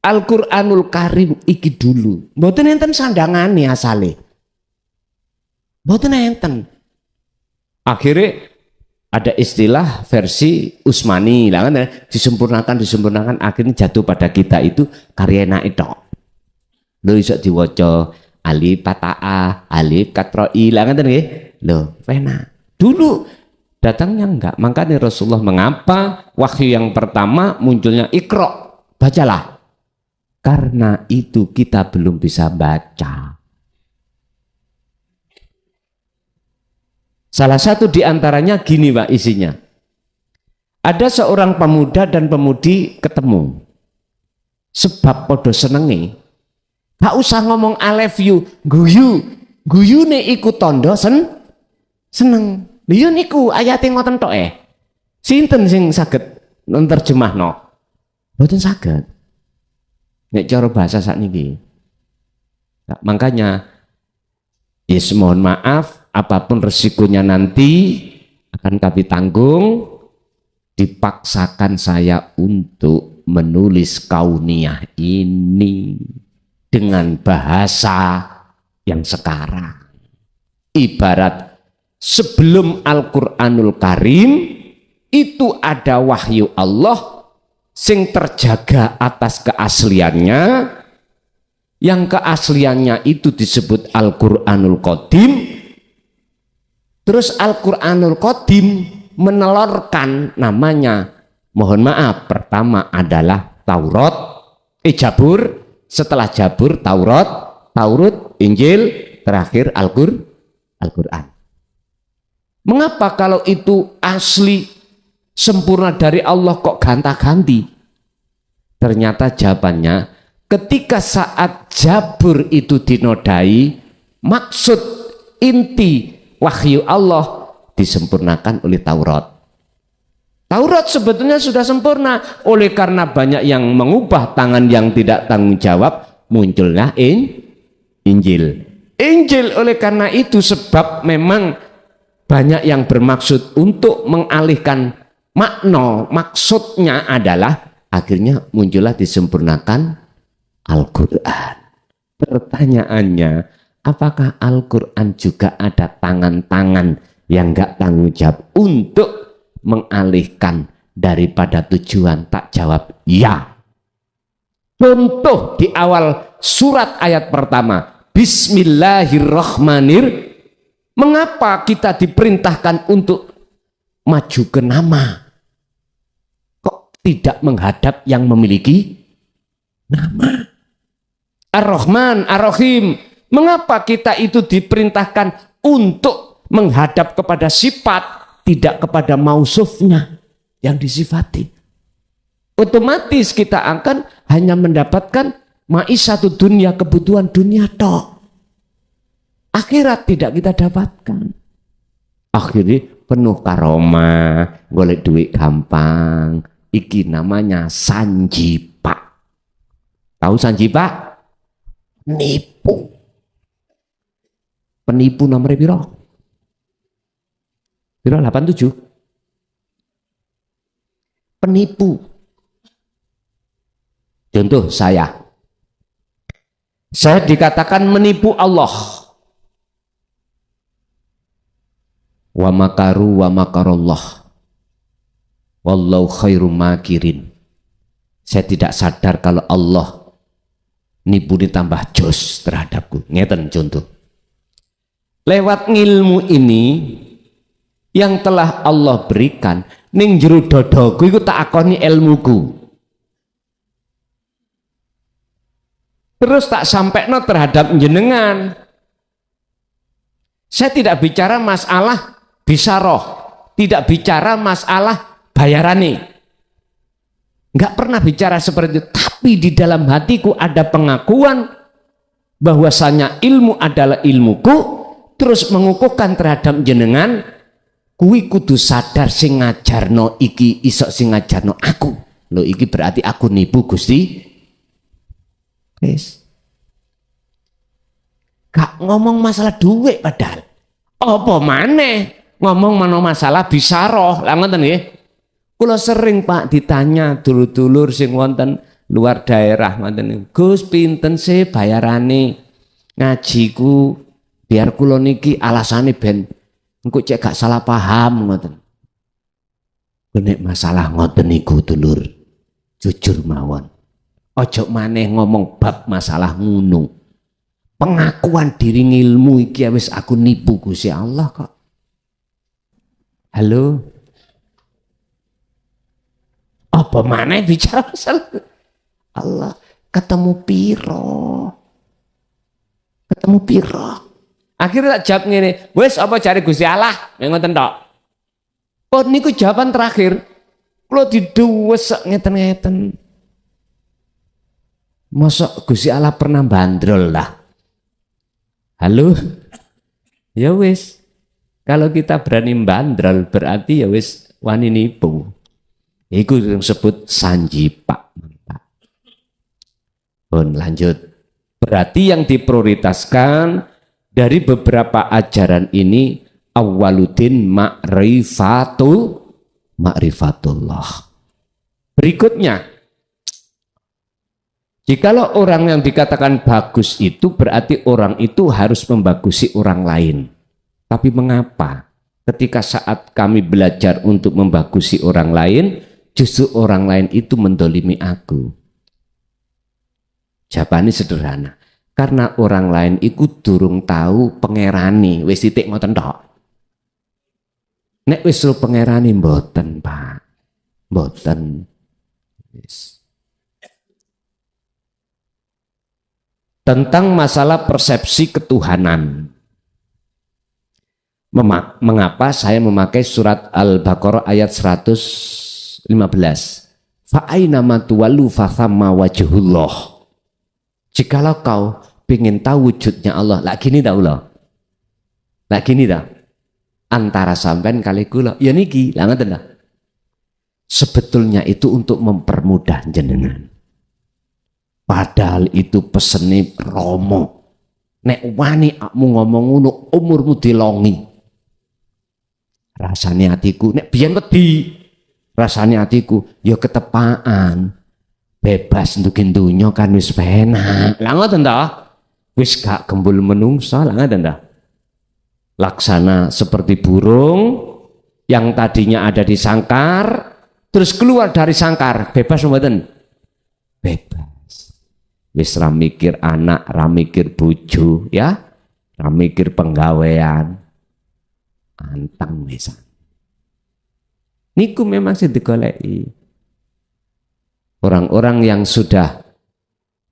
Al-Qur'anul Karim iki dulu mboten enten sandangane asale. Mboten enten. Akhirnya ada istilah versi Utsmani lah kan disempurnakan akhirnya jatuh pada kita itu karya itu. Lho iso diwaca alif fathah, alif katroi lah ngoten nggih. Lho, pena. Dulu datangnya enggak. Makanya Rasulullah mengapa wahyu yang pertama munculnya Iqra, bacalah. Karena itu kita belum bisa baca. Salah satu di antaranya gini Pak isinya. Ada seorang pemuda dan pemudi ketemu. Sebab podo senengi. Gak usah ngomong I love you, guyu. Guyune iku tondo seneng. Lha niku ayate ngoten tok Sinten sing saged nerjemahno? Mboten saged. Nek cara bahasa sakniki. Nah, makanya yes, mohon maaf apapun resikonya nanti akan kami tanggung. Dipaksakan saya untuk menulis kauniyah ini dengan bahasa yang sekarang. Ibarat sebelum Al-Qur'anul Karim itu ada wahyu Allah sing terjaga atas keasliannya, yang keasliannya itu disebut Al-Qur'anul Qadim. Terus Al-Qur'anul Qadim menelurkan namanya, mohon maaf, pertama adalah Taurat, Jabur, setelah Jabur Taurat, Injil, terakhir Al-Qur'an. Mengapa kalau itu asli sempurna dari Allah kok ganta-ganti? Ternyata jawabannya ketika saat Jabur itu dinodai, maksud inti wahyu Allah disempurnakan oleh Taurat. Taurat sebetulnya sudah sempurna, oleh karena banyak yang mengubah tangan yang tidak tanggung jawab, muncullah Injil. Injil oleh karena itu sebab memang banyak yang bermaksud untuk mengalihkan makna, maksudnya adalah akhirnya muncullah disempurnakan Al-Qur'an. Pertanyaannya, apakah Al-Qur'an juga ada tangan-tangan yang enggak tanggung jawab untuk mengalihkan daripada tujuan? Tak jawab ya. Contoh di awal surat ayat pertama, Bismillahirrahmanirrahim. Mengapa kita diperintahkan untuk maju ke nama? Kok tidak menghadap yang memiliki nama? Ar-Rahman, Ar-Rahim. Mengapa kita itu diperintahkan untuk menghadap kepada sifat, tidak kepada mausufnya yang disifati? Otomatis kita akan hanya mendapatkan maisatu dunia, kebutuhan dunia tok. Akhirat tidak kita dapatkan. Akhirnya penuh karoma, golek duit gampang. Iki namanya sanjipa. Tahu sanjipa? Nipu. Penipu nomor piro? Piro 87? Penipu. Contoh saya dikatakan menipu Allah. Wa makaru wa makarallah. Wallahu khairum makirin. Saya tidak sadar kalau Allah nipu ditambah jos terhadapku. Ngeten contoh. Lewat ilmu ini yang telah Allah berikan ning jero dodoku iku tak akoni ilmuku. Terus tak sampaikan terhadap jenengan. Saya tidak bicara masalah bisaroh, tidak bicara masalah bayarane. Enggak pernah bicara seperti itu. Tapi di dalam hatiku ada pengakuan bahwasanya ilmu adalah ilmuku. Terus mengukuhkan terhadap jenengan, kuwi kudu sadar sing ngajarno iki isok sing ngajarno aku. Loh iki berarti aku nipu Gusti. Wis. Gak ngomong masalah duit padahal. Apa maneh ngomong masalah bisaroh. Lah ngoten nggih. Kula sering Pak ditanya dulur-dulur sing wonten luar daerah ngoten, Gus pinten sih bayarane ngajiku? Biar kula niki alasane ben engko cek gak salah paham ngoten. Nek masalah ngoten niku dulur, jujur mawon. Ojo maneh ngomong bab masalah ngono. Pengakuan diri ngilmu iki wis aku nipu Gusti Allah kok. Halo. Apa maneh bicara masalah Allah? Ketemu piro? Akhirnya tak jawab ngene, wis apa cari Gusti Allah? Ngoten tok. Oh niku jawaban terakhir. Kula diduwes ngeten-ngeten. Mosok Gusti Allah pernah bandrol lah. Halo? Ya wis. Kalau kita berani bandrol berarti ya wis wani nipu. Iku yang disebut sanjipak. Pun lanjut. Berarti yang diprioritaskan dari beberapa ajaran ini awwaluddin ma'rifatullah. Berikutnya, jikalau orang yang dikatakan bagus itu berarti orang itu harus membagusi orang lain. Tapi mengapa ketika saat kami belajar untuk membagusi orang lain, justru orang lain itu mendolimi aku? Jawabannya sederhana. Karena orang lain ikut durung tahu pangerani, wis titik ngoten tok. Nek wis ro pangerani mboten, Pak. Mboten. Yes. Tentang masalah persepsi ketuhanan. Mengapa saya memakai surat Al-Baqarah ayat 115? Fa aina ma tuwallu fa thamma wajhullah. Jikalau kau ingin tahu wujudnya Allah, lak gini dah Allah. Lak gini dah. Antara sampean kali kula, ya niki, lah ngoten dah. Sebetulnya itu untuk mempermudah jenengan. Padahal itu pesene Romo. Nek wani akmu ngomong ngono umurmu dilongi. Rasane atiku nek biyen wedi. Rasane atiku ya ketepaan. Bebas ndukin dunya kan wis penak. Lah ngoten ta? Wis gak gembul menungsa, lah ngoten ta? Laksana seperti burung yang tadinya ada di sangkar terus keluar dari sangkar, bebas mboten? Bebas. Wis ra mikir anak, ra mikir bojo, ya. Ra mikir penggawean. Antang wisan. Niku memang sing digoleki. Orang-orang yang sudah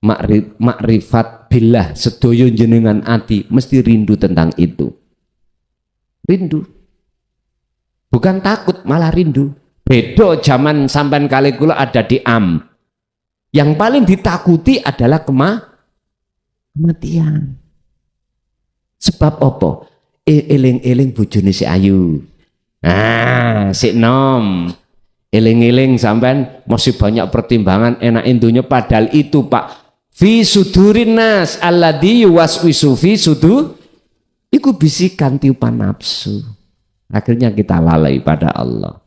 makrifat billah sedoyo jenengan ati mesti rindu tentang itu. Rindu. Bukan takut, malah rindu. Beda zaman sampean kali kula ada di Am. Yang paling ditakuti adalah kematian. Sebab apa? Eling-eling bojone si ayu. Si nom. Eling-eling sampean masih banyak pertimbangan enak intunya padahal itu Pak fi sudurin nas alladzi yuwaswisu fi sudur iku bisikan tiupan nafsu. Akhirnya kita lalai pada Allah.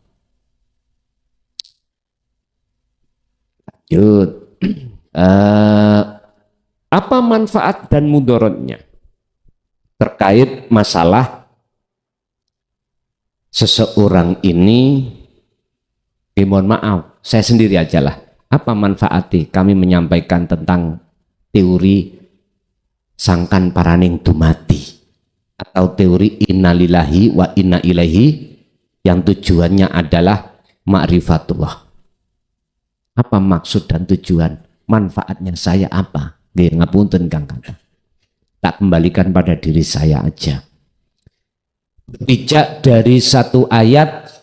Lanjut. Apa manfaat dan mudaratnya terkait masalah seseorang ini? Mohon maaf, saya sendiri aja lah. Apa manfaatnya kami menyampaikan tentang teori sangkan paraning dumati atau teori innalillahi wa inna ilaihi yang tujuannya adalah ma'rifatullah. Apa maksud dan tujuan? Manfaatnya saya apa? Nggih ngapunten Kang Kata. Tak kembalikan pada diri saya aja. Bijak dari satu ayat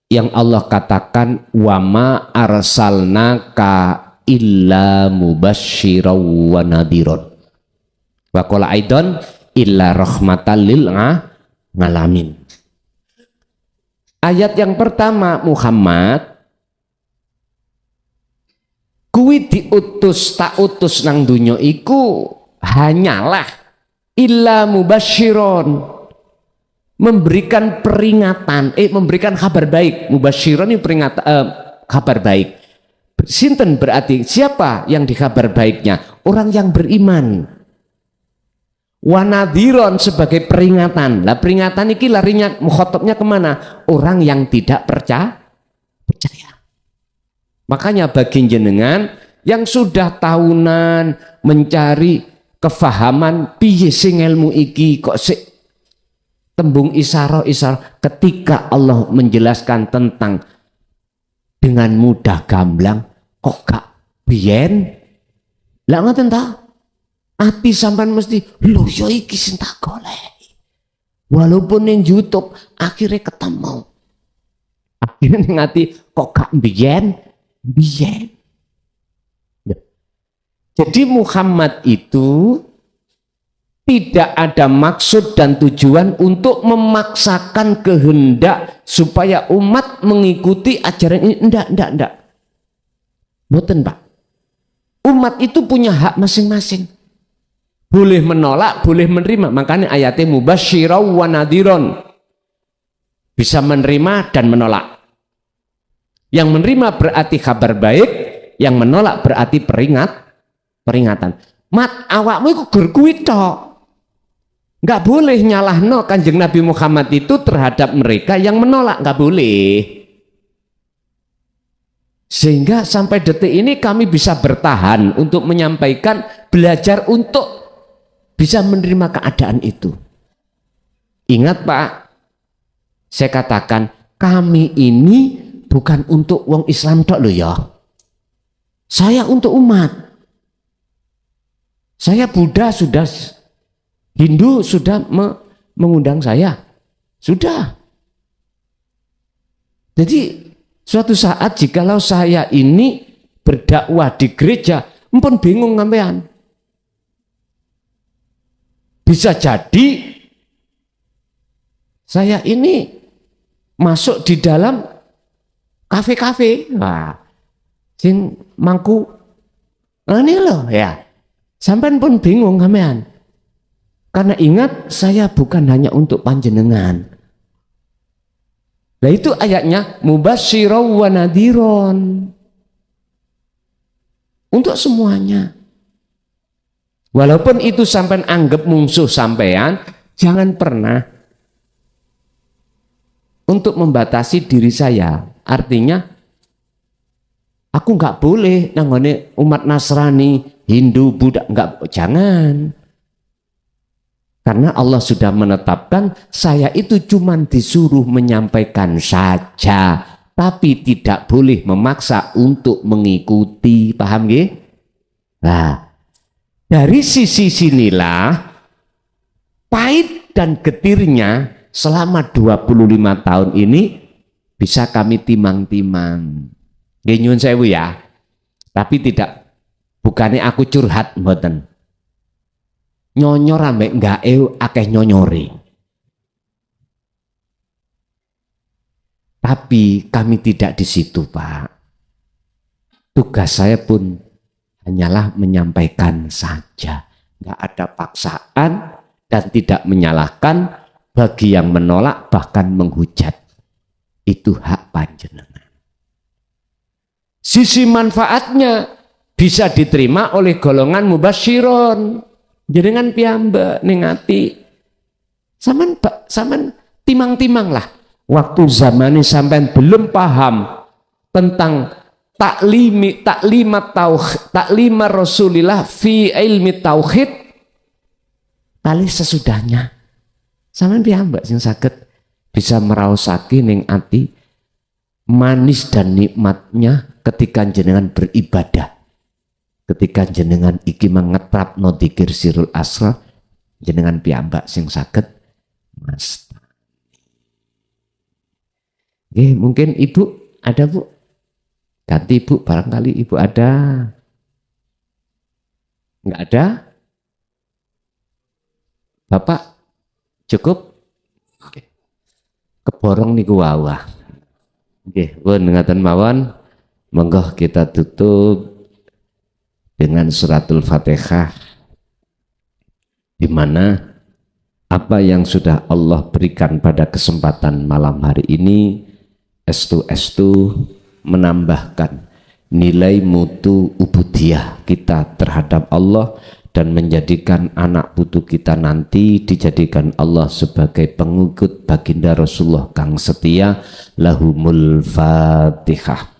yang Allah katakan wama arsalnaka illa mubasysyiran wa nadhiran wa qala aidan illa rahmatan lil alamin. Ayat yang pertama, Muhammad kuwi diutus tak utus nang dunya iku hanyalah illa mubasysyiran, memberikan peringatan, memberikan kabar baik. Mubasyiran ini peringatan, kabar baik. Sinten berarti siapa yang dikabar baiknya? Orang yang beriman. Wanadhiron sebagai peringatan. Lah peringatan ini larinya mukhatabnya kemana? Orang yang tidak percaya. Makanya bagi jenengan yang sudah tahunan mencari kefahaman piye sing ilmu iki kok tembung isyarah ketika Allah menjelaskan tentang dengan mudah gamblang kok gak biyen lah ngoten ta ati sampean mesti lho ya iki sing tak golek walaupun ning YouTube akhirnya ketemu Akhirnya ngati kok gak biyen. Ya. Jadi Muhammad itu tidak ada maksud dan tujuan untuk memaksakan kehendak supaya umat mengikuti ajaran ini. Enggak. Mboten, Pak. Umat itu punya hak masing-masing. Boleh menolak, boleh menerima. Makanya ayatnya mubasyirau wa nadhiron. Bisa menerima dan menolak. Yang menerima berarti kabar baik, yang menolak berarti peringatan. Mat awakmu iku gur kuwi tok. Nggak boleh nyalahno Kanjeng Nabi Muhammad itu terhadap mereka yang menolak, nggak boleh. Sehingga sampai detik ini kami bisa bertahan untuk menyampaikan, belajar untuk bisa menerima keadaan itu. Ingat Pak, saya katakan kami ini bukan untuk wong Islam tok loh ya. Saya untuk umat. Saya Buddha sudah, Hindu sudah mengundang saya. Sudah. Jadi suatu saat jikalau saya ini berdakwah di gereja, empun bingung sampean. Bisa jadi saya ini masuk di dalam kafe-kafe. Wah, sing mangku ini loh ya. Sampean pun bingung sampean. Karena ingat saya bukan hanya untuk panjenengan. Nah itu ayatnya mubasyirau wa nadhiron. Untuk semuanya. Walaupun itu sampean anggap musuh sampean, jangan pernah untuk membatasi diri saya. Artinya aku nggak boleh nanggone umat Nasrani, Hindu, Buddha, nggak, jangan. Karena Allah sudah menetapkan saya itu cuma disuruh menyampaikan saja, tapi tidak boleh memaksa untuk mengikuti. Paham nggih? Nah, dari sisi sinilah pahit dan getirnya selama 25 tahun ini bisa kami timang-timang. Nggih nyuwun sewu ya. Tapi tidak, bukannya aku curhat mboten. Nyonyor ambek enggak akeh nyonyori. Tapi kami tidak di situ, Pak. Tugas saya pun hanyalah menyampaikan saja. Enggak ada paksaan dan tidak menyalahkan bagi yang menolak bahkan menghujat. Itu hak panjenengan. Sisi manfaatnya bisa diterima oleh golongan mubasyiron. Jenengan piyambak ning ati. Saman timang-timang lah. Waktu zamane sampean belum paham tentang taklimat Rasulillah fi ilmi tauhid, kali sesudahnya sampean piyambak sing saged bisa meraosake ning ati manis dan nikmatnya ketika jenengan beribadah. Ketika jenengan iki mengetrap no dzikir sirul asrar, jenengan piyambak sing saged mas. Mungkin ibu ada bu, ganti ibu, barangkali ibu ada, nggak ada, bapak cukup, keborong niku wawah. Pun ngaten mawon, monggo kita tutup dengan suratul Fatihah, di mana apa yang sudah Allah berikan pada kesempatan malam hari ini estu menambahkan nilai mutu ubudiyah kita terhadap Allah dan menjadikan anak putu kita nanti dijadikan Allah sebagai pengikut baginda Rasulullah kang setia. Lahumul Fatihah.